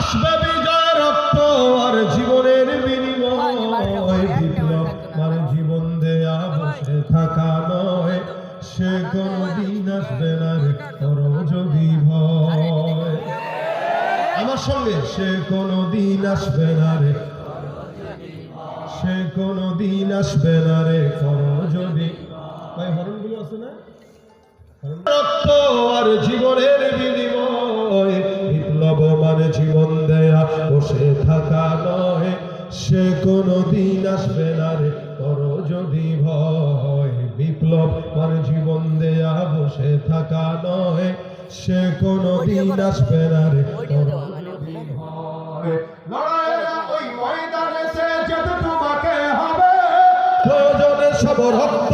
আসবে বিজয় রক্ত আর জীবনের বিনিময় বিপ্লব মানে জীবন দেয়া বসে থাকা নয় সে কোনদিন আসবে না রে করো যদি ভয় আমার সঙ্গে সে কোনদিন আসবে না রে সে কোনদিন আসবে না রে করো যদি ভাই হরণগুলো আছে না রক্ত আর জীবনের বিনিময় বিপ্লব মানে জীবন দেয়া বসে থাকা নয় সে কোনদিন আসবে না রে করো যদি ভয় বিপ্লব মানে জীবন দেয়া বসে থাকা নয় সে কোনদিন আসবে না রে করো যদি ভয় লড়াইয়ের ওই ময়দানে সে যেতে তোমাকে হবে প্রয়োজনে সব রক্ত